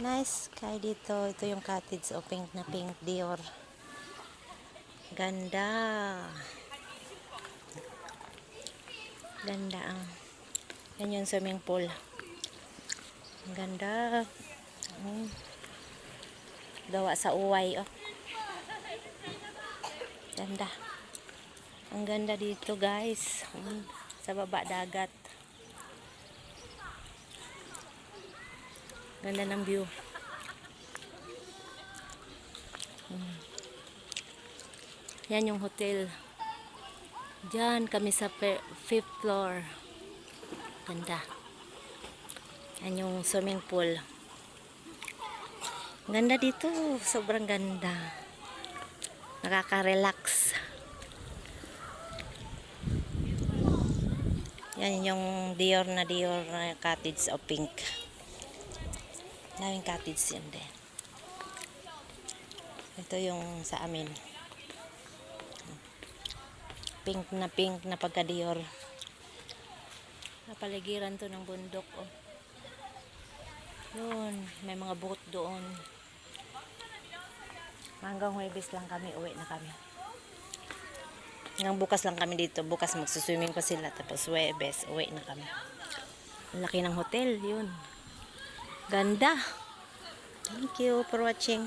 Nice sky dito. Ito yung cottage o pink na pink Dior. Ganda. Ganda ang. Yan yung swimming pool. Ang ganda. Gawa sa uway. Oh. Ganda. Ang ganda dito guys. Sa baba dagat. Ganda ng view. Yan yung hotel. Diyan kami sa 5th floor. Ganda. Yan yung swimming pool. Ganda dito. Sobrang ganda. Nakaka-relax. Yan yung Dior na cottage o pink. Daming cottage yan din. Ito yung sa amin. Pink na pagka Dior. Napaligiran to ng bundok. Oh. Yun, may mga boat doon. Hanggang Huwebes lang kami, uwi na kami. Hanggang bukas lang kami dito. Bukas magsuswimming pa sila. Tapos Huwebes, uwi na kami. Ang laki ng hotel, yun. Ganda. Thank you for watching.